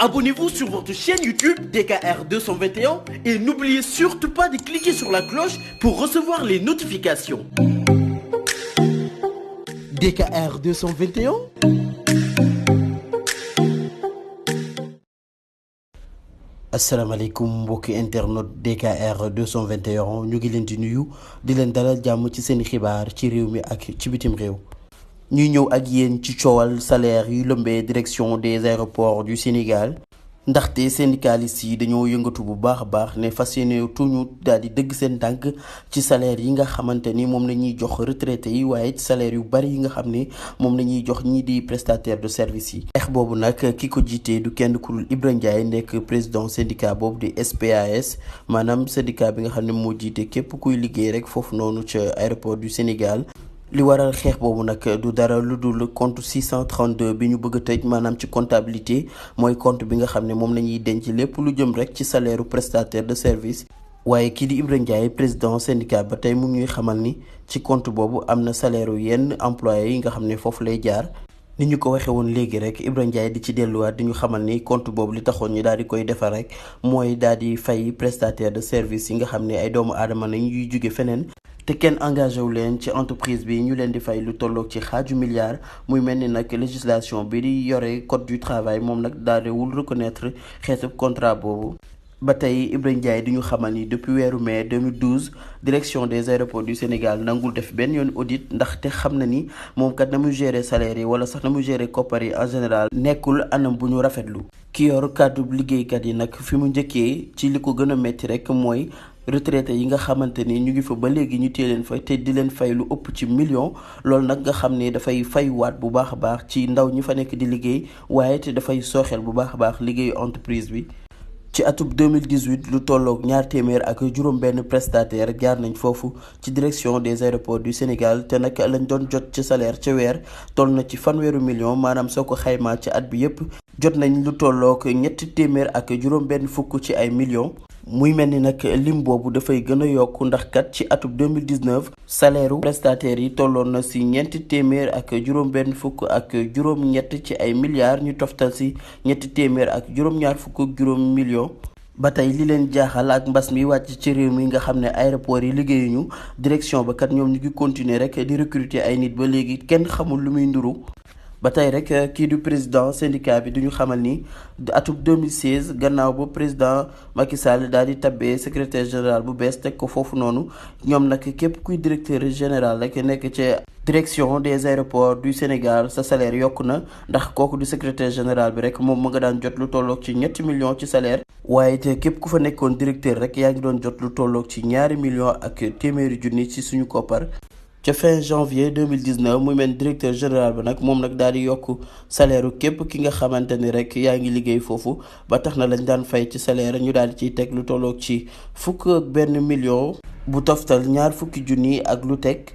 Abonnez-vous sur votre chaîne YouTube DKR 221 et n'oubliez surtout pas de cliquer sur la cloche pour recevoir les notifications. DKR 221. asalaamaaleykum mbokki internet DKR 221 ñu ngi leen di nuyu di leen dalal jàmm ci seen xibaar ci réew mi ak ci bitim réew. ñuy ñëw ak yéen ci coowal salaire yu lëmbee direction des aéroports du Sénégal ndaxte syndicalistes yi dañoo yëngatu bu baax a baax ne fas yéene tuñu daal di dëgg seen tànk ci salaire yi nga xamante ni moom la ñuy jox retraités yi waaye salaire yu bari yi nga xam ne moom la ñuy jox ñii di prestataire de service yi. xeex boobu nag ki ko jiitee du kenn ku dul Ibra Ndiaye nekk président syndicat boobu di SPAS maanaam syndicat bi nga xam ne moo jiite képp kuy liggéey rek foofu noonu ca aéroport du Sénégal. li waral xeex boobu nag du dara lu dul compte 632 bi ñu bëgg a tëj maanaam ci comptabilité mooy compte bi nga xam ne moom la ñuy denc lépp lu jëm rek ci salaire prestataire de service. waaye kii di Ibra Ndiaye président syndicat ba tey mu ñuy xamal ni ci compte boobu am na salaire yenn employés yi nga xam ne foofu lay jaar. ni ñu ko waxee woon léegi rek Ibra Ndiaye di ci delluwaat di ñu xamal ni compte boobu li taxoon ñu daal di koy defar rek mooy daal di fay prestataire de service yi nga xam ne ay doomu aadama nañ yuy jóge feneen. te kenn engagé wu leen ci entreprise bi ñu leen di fay lu tolloog ci xaaju milliard muy mel ni nag législation bi di yore code du travail moom nag daal di wul reconnaître xeetu contrat boobu. ba tey Ibra Ndiaye di ñu xamal ni depuis weeru mai 2012 direction des aéroports du Sénégal nangul def benn yoon audit ndaxte xam na ni moom kat na mu gérer salaire yi wala sax na mu gérer koppar yi en général nekkul anam bu ñu rafetlu. ki yor kàddu liggéeykat yi nag fi mu njëkkee ci li ko gën a métti rek mooy. retraité yi nga xamante ni ñu ngi fa ba léegi ñu téye leen fa te di leen fay lu ëpp ci million loolu nag nga xam ne dafay faywaat bu baax a baax ci ndaw ñi fa nekk di liggéey waaye te dafay sooxeel bu baax a baax liggéeyu entreprise bi. ci atub 2018 lu tolloog ñaar téeméer ak juróom-benn prestataire jaar nañ foofu ci direction des aéroports du Sénégal te nag lañ doon jot ci salaire ca weer toll na ci fanweeru million maanaam soo ko xaymaa ci at bi yépp jot nañ lu tolloog ñetti téeméer ak juróom-benn fukk ci ay millions. muy mel ni nag lim boobu dafay gën a yokk ndax kat ci atub 2019 salaire u prestataires yi tolloon na si ñeenti téeméer ak juróom-benn fukk ak juróom-ñett ci ay milliards ñu toftal si ñetti téeméer ak juróom-ñaar fukk ak juróom millions. ba tey li leen jaaxal ak mbas mi wàcc ci réew mi nga xam ne aéroport yi liggéeyuñu direction ba kat ñoom ñu ngi continuer rek di recruter ay nit ba léegi kenn xamul lu muy nduru. ba tey rek kii du président syndicat bi duñu xamal ni atub 2016 gannaaw ba président Macky Sall daal di tabbee secrétaire général bu bees teg ko foofu noonu ñoom nag képp kuy directeur général rek nekk ci direction des aéroports du Sénégal sa salaire yokku na ndax kooku du secrétaire général bi rek moom mu nga daan jot lu tolloog ci 2 millions ci salaire. waaye te képp ku fa nekkoon directeur rek yaa ngi doon jot lu tolloog ci 2 millions ak téeméeri junni ci suñu koppar. ca fin janvier 2019 muy mel directeur général ba nag moom nag daal di yokk salaire képp ki nga xamante ni rek yaa ngi liggéey foofu ba tax na lañ daan fay ci salaire ñu daal di ciy teg lu tolloog ci 1 million bu toftal 2 fukki junni ak lu teg.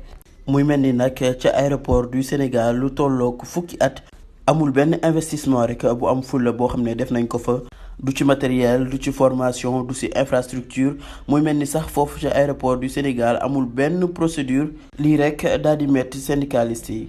muy mel ni nag ca aéroport du Sénégal lu tolloog fukki at amul benn investissement rek bu am fulla boo xam ne def nañ ko fa. du ci matériel du ci formation du ci infrastructure muy mel ni sax foofu ci aéroport du Sénégal amul benn procédure lii rek daal di metti syndicaliste yi.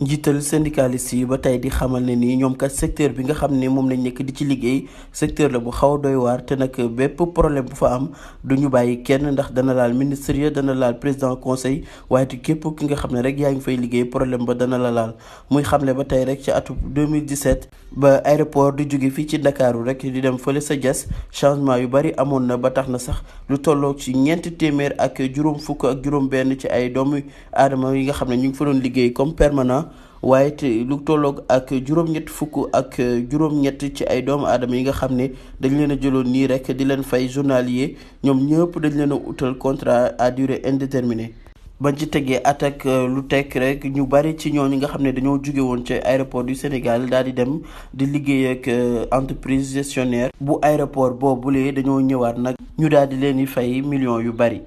njiital syndicaliste yi ba tey di xamal ne nii ñoom kat secteur bi nga xam ne moom lañ nekk di ci liggéey secteur la bu xaw a doy waar te nag bépp problème bu fa am du ñu bàyyi kenn ndax dana laal ministre ya dana laal président conseil waaye te képp ki nga xam ne rek yaa ngi fay liggéey problème ba dana la laal. muy xamle ba tey rek ci atum 2017 ba aéroport di jóge fii ci Ndakaaru rek di dem fële sa Diass changement yu bari amoon na ba tax na sax lu tolloog ci 4 téeméer ak juróom fukk ak juróom benn ci ay doomu aadama yi nga xam ne ñu ngi fa doon liggéey comme permanent. waaye te lu tolloog ak juróom-ñett fukk ak juróom-ñett ci ay doomu aadama yi nga xam ne dañ leen a jëloon nii rek di leen fay journalier ñoom ñëpp dañ leen a utal contrat à durée indéterminée. bañ ci tegee attaque lu teg rek ñu bari ci ñooñu nga xam ne dañoo jóge woon ci aéroport du Sénégal daal di dem di liggéey ak entreprise gestionnaire bu aéroport boobulee dañoo ñëwaat nag ñu daal di leen di fay millions yu bari.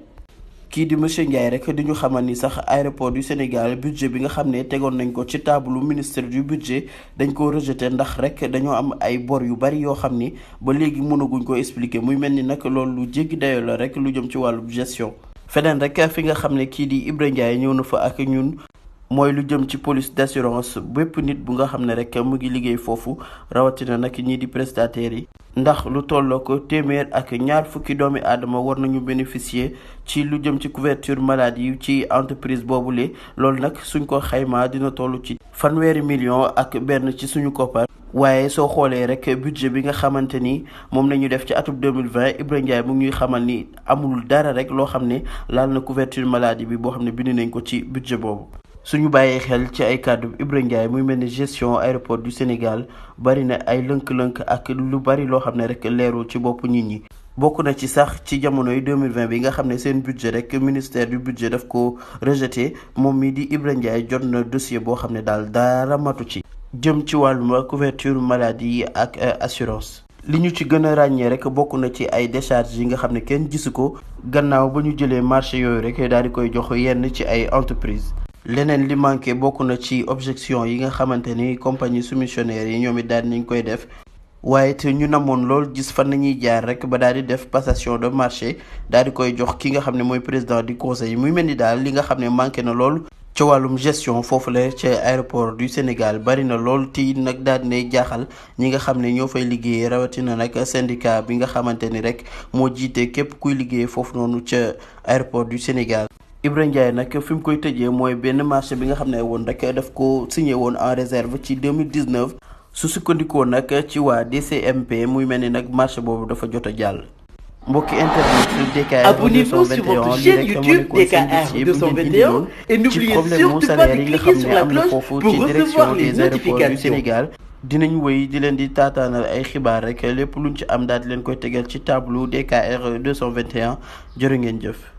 kii di monsieur Ndiaye rek di ñu xamal ni sax aéroport du Sénégal budget bi nga xam ne tegoon nañ ko ci taabalu ministère du budget dañ ko rejeté ndax rek dañoo am ay bor yu bari yoo xam ni ba léegi mënaguñ ko expliquer muy mel ni nag loolu lu jéggi dayoo la rek lu jëm ci wàllu gestion. feneen rek fi nga xam ne kii di Ibra Ndiaye ñëw na fa ak ñun mooy lu jëm ci police d'assurance bépp nit bu nga xam ne rek mu ngi liggéey foofu rawatina nag ñii di prestataires yi ndax lu tolloo ko téeméer ak ñaar fukki doomi aadama war nañu bénéficier ci lu jëm ci couverture maladie ci entreprise boobule loolu nag suñ ko xaymaa dina toll ci fanweeri million ak benn ci suñu koppar. waaye soo xoolee rek budget bi nga xamante ni moom la ñu def ci atum 2020 Ibra Ndiaye mu ngi ñuy xamal ni amul dara rek loo xam ne laal na couverture maladie bi boo xam ne bind nañ ko ci budget boobu. suñu bàyyee xel ci ay kàddu Ibra Ndiaye muy mel ni gestion aéroport du Sénégal bari na ay lënk-lënk ak lu bari loo xam ne rek leerul ci bopp nit ñi. bokk na ci sax ci jamonoy 2020 bi nga xam ne seen budget rek ministère du budget daf ko rejeté moom mi di Ibra Ndiaye jot na dossier boo xam ne daal dara matu ci. jëm ci wàllum couverture maladie ak assurance. li ñu ci gën a ràññee rek bokk na ci ay décharges yi nga xam ne kenn gisu ko gannaaw ba ñu jëlee marché yooyu rek daal di koy jox yenn ci ay entreprise leneen li manqué bokk na ci objection yi nga xamante ni compagnie soumissionnaire yi ñoom it daal nañ koy def waaye te ñu namoon lool gis fan nañuy jaar rek ba daal di def passation de marché daal di koy jox ki nga xam ne mooy président du conseil muy mel ni daal li nga xam ne manqué na lool ci wàllum gestion foofu la ci aéroport du Sénégal bari na lool te nag daal dinay jaaxal ñi nga xam ne ñoo fay liggéeyee rawatina nag syndicat bi nga xamante ni rek moo jiite képp kuy liggéey foofu noonu ca aéroport du Sénégal. Ibra Ndiaye nag fi mu koy tëjee mooy benn marché bi nga xam ne woon rek daf ko signé woon en réserve ci 2019 su sukkandikoo nag ci waa DCMP muy mel ni nag marché boobu dafa jot a jàll. mbokki internet DKR. Abonnez-vous sur votre chaîne YouTube DKR 221 et n'oubliez surtout pas de cliquer sur la cloche pour recevoir les notifications. dinañ wéy di leen di taataanal ay xibaar rek lépp luñ ci am daal di leen koy tegal ci tableau DKR 221 jërë ngeen jëf.